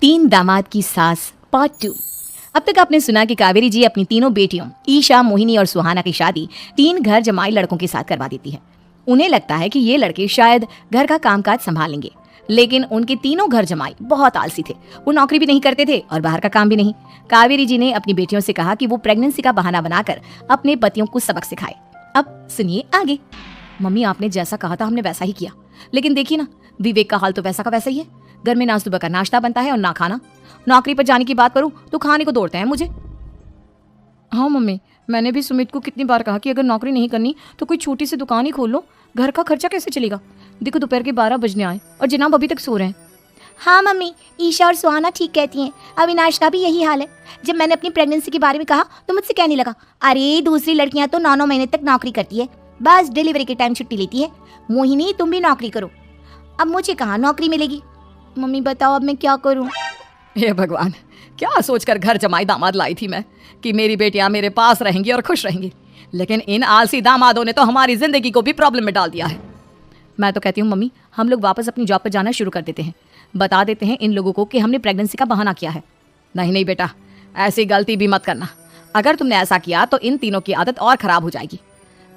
तीन दामाद की सास पार्ट 2। अब तक आपने सुना कि कावेरी जी अपनी तीनों बेटियों ईशा, मोहिनी और सुहाना की शादी 3 घर जमाई लड़कों के साथ करवा देती है। उन्हें लगता है कि ये लड़के शायद घर का कामकाज संभाल लेंगे, लेकिन उनके तीनों घर जमाई बहुत आलसी थे। वो नौकरी भी नहीं करते थे और बाहर का काम भी नहीं। कावेरी जी ने अपनी बेटियों से कहा कि वो प्रेगनेंसी का बहाना बनाकर अपने पतियों को सबक सिखाए। अब सुनिए आगे। मम्मी, आपने जैसा कहा था हमने वैसा ही किया, लेकिन देखिए ना, विवेक का हाल तो वैसा का वैसा ही है। घर में ना सुबह का नाश्ता बनता है और ना खाना। नौकरी पर जाने की बात करूं तो खाने को दौड़ते हैं मुझे। हाँ मम्मी, मैंने भी सुमित को कितनी बार कहा कि अगर नौकरी नहीं करनी तो कोई छोटी सी दुकान ही खोल लो, घर का खर्चा कैसे चलेगा। देखो दोपहर के 12 बजने आए और जनाब अभी तक सो रहे हैं। हाँ मम्मी, ईशा और सुहाना ठीक कहती हैं। अविनाश का भी यही हाल है। जब मैंने अपनी प्रेगनेंसी के बारे में कहा तो मुझसे कहने लगा, अरे दूसरी लड़कियां तो 9-9 महीने तक नौकरी करती है, बस डिलीवरी के टाइम छुट्टी लेती है। मोहिनी, तुम भी नौकरी करो। अब मुझे कहाँ नौकरी मिलेगी। मम्मी बताओ अब मैं क्या करूँ। हे भगवान, क्या सोचकर घर जमाई दामाद लाई थी मैं कि मेरी बेटियां मेरे पास रहेंगी और खुश रहेंगी, लेकिन इन आलसी दामादों ने तो हमारी जिंदगी को भी प्रॉब्लम में डाल दिया है। मैं तो कहती हूँ मम्मी, हम लोग वापस अपनी जॉब पर जाना शुरू कर देते हैं। बता देते हैं इन लोगों को कि हमने प्रेगनेंसी का बहाना किया है। नहीं नहीं बेटा, ऐसी गलती भी मत करना। अगर तुमने ऐसा किया तो इन तीनों की आदत और खराब हो जाएगी।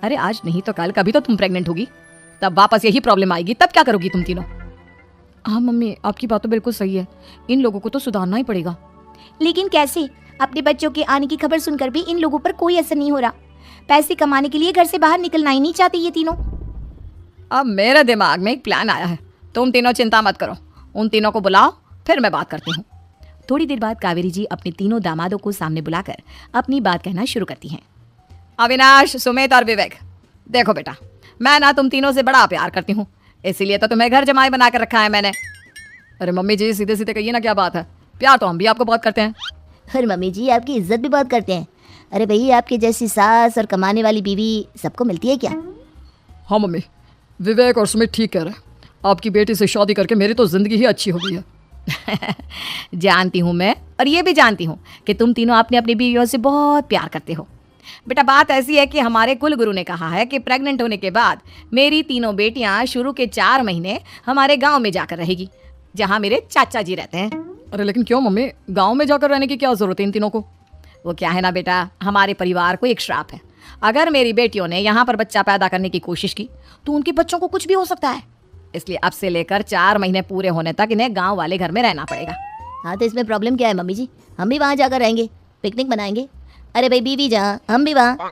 अरे आज नहीं तो कल कभी तो तुम प्रेग्नेंट होगी, तब वापस यही प्रॉब्लम आएगी। तब क्या करोगी तुम तीनों। हाँ मम्मी, आपकी बात तो बिल्कुल सही है। इन लोगों को तो सुधारना ही पड़ेगा। लेकिन कैसे? अपने बच्चों के आने की खबर सुनकर भी इन लोगों पर कोई असर नहीं हो रहा। पैसे कमाने के लिए घर से बाहर निकलना ही नहीं चाहते ये तीनों। अब मेरे दिमाग में एक प्लान आया है। तुम तीनों चिंता मत करो, उन तीनों को बुलाओ, फिर मैं बात करती हूँ। थोड़ी देर बाद कावेरी जी अपने तीनों दामादों को सामने बुलाकर अपनी बात कहना शुरू करती हैं। अविनाश, सुमित और विवेक, देखो बेटा, मैं ना तुम तीनों से बड़ा प्यार करती हूँ, इसीलिए तो तुम्हें घर जमाई बना कर रखा है मैंने। अरे मम्मी जी, सीधे सीधे कहिए ना, क्या बात है। प्यार तो हम भी आपको बहुत करते हैं। अरे मम्मी जी, आपकी इज्जत भी बहुत करते हैं। अरे भैया, आपकी जैसी सास और कमाने वाली बीवी सबको मिलती है क्या? हाँ मम्मी, विवेक और सुमित ठीक कह रहे हैं। आपकी बेटी से शादी करके मेरी तो जिंदगी ही अच्छी हो गई है। जानती हूँ मैं, और ये भी जानती हूँ कि तुम तीनों अपनी अपनी बीवियों से बहुत प्यार करते हो। बेटा, बात ऐसी है कि हमारे कुल गुरु ने कहा है कि प्रेग्नेंट होने के बाद मेरी तीनों बेटियां शुरू के 4 महीने हमारे गांव में जाकर रहेगी, जहां मेरे चाचा जी रहते हैं। अरे लेकिन क्यों मम्मी, गांव में जाकर रहने की क्या जरूरत है इन तीनों को? वो क्या है ना बेटा, हमारे परिवार को एक श्राप है। अगर मेरी बेटियों ने यहाँ पर बच्चा पैदा करने की कोशिश की तो उनके बच्चों को कुछ भी हो सकता है। इसलिए अब से लेकर 4 महीने पूरे होने तक इन्हें गाँव वाले घर में रहना पड़ेगा। हाँ तो इसमें प्रॉब्लम क्या है मम्मी जी? हम भी वहाँ जाकर रहेंगे, पिकनिक बनाएंगे। अरे भाई, बीवी जहाँ हम भी वहाँ।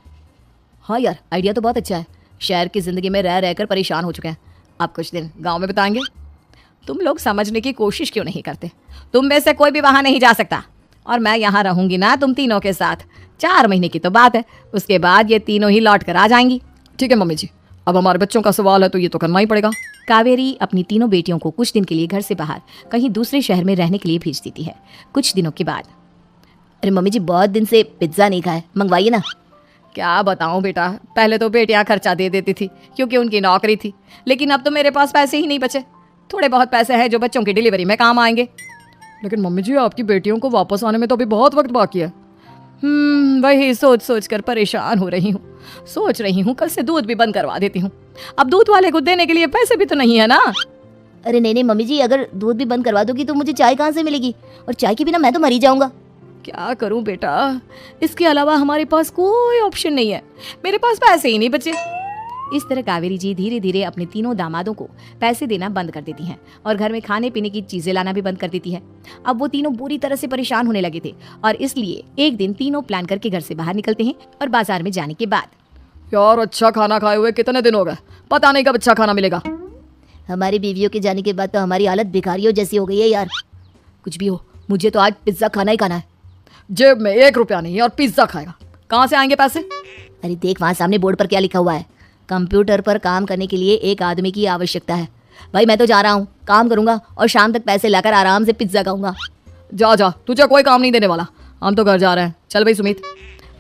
हाँ यार, आइडिया तो बहुत अच्छा है। शहर की जिंदगी में रह रहकर परेशान हो चुके हैं, अब कुछ दिन गांव में बिताएंगे। तुम लोग समझने की कोशिश क्यों नहीं करते? तुम में से कोई भी वहां नहीं जा सकता, और मैं यहाँ रहूंगी ना तुम तीनों के साथ। 4 महीने की तो बात है, उसके बाद ये तीनों ही लौट कर आ जाएंगी। ठीक है मम्मी जी, अब हमारे बच्चों का सवाल है तो ये तो करना ही पड़ेगा। कावेरी अपनी तीनों बेटियों को कुछ दिन के लिए घर से बाहर कहीं दूसरे शहर में रहने के लिए भेज देती है। कुछ दिनों के बाद, अरे मम्मी जी, बहुत दिन से पिज्ज़ा नहीं खाया, मंगवाइए ना। क्या बताऊं बेटा, पहले तो बेटियां खर्चा दे देती थी क्योंकि उनकी नौकरी थी, लेकिन अब तो मेरे पास पैसे ही नहीं बचे। थोड़े बहुत पैसे हैं जो बच्चों की डिलीवरी में काम आएंगे। लेकिन मम्मी जी, आपकी बेटियों को वापस आने में तो अभी बहुत वक्त बाकी है। वही सोच सोच कर परेशान हो रही हूँ। सोच रही हूँ कल से दूध भी बंद करवा देती हूँ। अब दूध वाले को देने के लिए पैसे भी तो नहीं है ना। अरे नहीं नहीं मम्मी जी, अगर दूध भी बंद करवा दोगी तो मुझे चाय कहाँ से मिलेगी? और चाय के बिना मैं तो मर ही जाऊंगा। क्या करूं बेटा, इसके अलावा हमारे पास कोई ऑप्शन नहीं है। मेरे पास पैसे ही नहीं बचे। इस तरह कावेरी जी धीरे धीरे अपने तीनों दामादों को पैसे देना बंद कर देती हैं और घर में खाने पीने की चीजें लाना भी बंद कर देती है। अब वो तीनों बुरी तरह से परेशान होने लगे थे, और इसलिए एक दिन तीनों प्लान करके घर से बाहर निकलते हैं। और बाजार में जाने के बाद, यार अच्छा खाना खाए हुए कितने दिन हो गए, पता नहीं कब अच्छा खाना मिलेगा। हमारी बीवियों के जाने के बाद तो हमारी हालत भिखारियों जैसी हो गई है यार। कुछ भी हो, मुझे तो आज पिज्जा खाना ही खाना है। जेब में 1 रुपया नहीं है और पिज्जा खाएगा, कहाँ से आएंगे पैसे? अरे देख, वहाँ सामने बोर्ड पर क्या लिखा हुआ है, कंप्यूटर पर काम करने के लिए 1 आदमी की आवश्यकता है। भाई मैं तो जा रहा हूँ, काम करूंगा और शाम तक पैसे लाकर आराम से पिज्जा खाऊंगा। जा जा, तुझे कोई काम नहीं देने वाला, हम तो घर जा रहे हैं। चल भाई सुमित।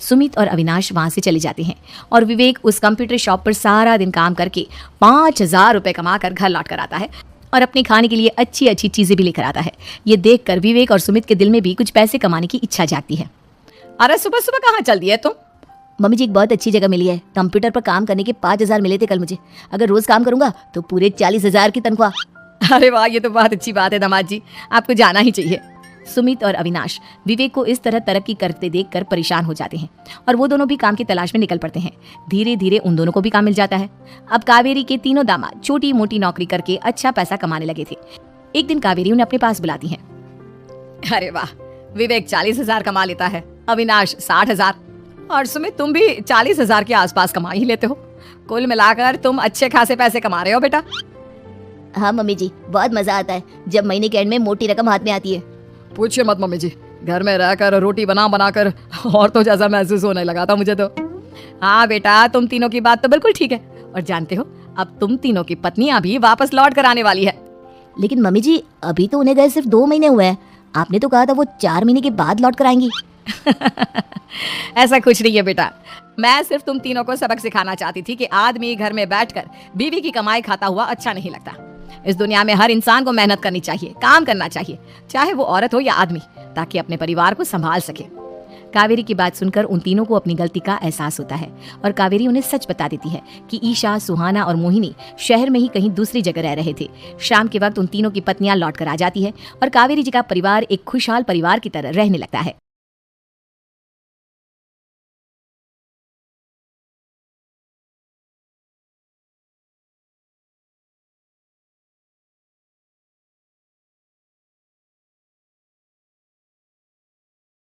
सुमित और अविनाश वहां से चले जाते हैं, और विवेक उस कंप्यूटर शॉप पर सारा दिन काम करके 5000 रुपए कमा कर घर लौट कर आता है, और अपने खाने के लिए अच्छी अच्छी चीजें भी लेकर आता है। ये देखकर विवेक और सुमित के दिल में भी कुछ पैसे कमाने की इच्छा जागती है। अरे सुबह सुबह कहाँ चल दिए तुम? मम्मी जी, एक बहुत अच्छी जगह मिली है। कंप्यूटर पर काम करने के 5000 मिले थे कल मुझे। अगर रोज काम करूंगा तो पूरे 40,000 की तनख्वाह। अरे वाह, ये तो बहुत अच्छी बात है दामाद जी, आपको जाना ही चाहिए। सुमित और अविनाश विवेक को इस तरह तरक्की करते देखकर परेशान हो जाते हैं और वो दोनों भी काम की तलाश में निकल पड़ते हैं। धीरे धीरे उन दोनों को भी काम मिल जाता है। अब कावेरी के तीनों दामाद छोटी मोटी नौकरी करके अच्छा पैसा कमाने लगे थे। एक दिन कावेरी उन्हें अपने पास बुलाती है। अरे वाह, विवेक 40,000 कमा लेता है, अविनाश 60,000 और सुमित तुम भी 40,000 के आसपास कमा ही लेते हो। कुल मिलाकर तुम अच्छे खासे पैसे कमा रहे हो बेटा। हाँ मम्मी जी, बहुत मजा आता है जब महीने के एंड में मोटी रकम हाथ में आती है। पूछिए मत मम्मी जी, घर में रहकर रोटी बना कर और तो जैसा महसूस होने लगा था मुझे तो। हाँ बेटा, तुम तीनों की बात तो बिल्कुल ठीक है। और जानते हो, अब तुम तीनों की पत्नियां भी वापस लौट कर आने वाली है। लेकिन मम्मी जी, अभी तो उन्हें गए सिर्फ 2 महीने हुए हैं। आपने तो कहा था वो 4 महीने के बाद लौट कर आएंगी। ऐसा कुछ नहीं है बेटा, मैं सिर्फ तुम तीनों को सबक सिखाना चाहती थी कि आदमी घर में बैठकर बीवी की कमाई खाता हुआ अच्छा नहीं लगता। इस दुनिया में हर इंसान को मेहनत करनी चाहिए, काम करना चाहिए, चाहे वो औरत हो या आदमी, ताकि अपने परिवार को संभाल सके। कावेरी की बात सुनकर उन तीनों को अपनी गलती का एहसास होता है और कावेरी उन्हें सच बता देती है कि ईशा, सुहाना और मोहिनी शहर में ही कहीं दूसरी जगह रह रहे थे। शाम के वक्त उन तीनों की पत्नियां लौट कर आ जाती है और कावेरी जी का परिवार एक खुशहाल परिवार की तरह रहने लगता है।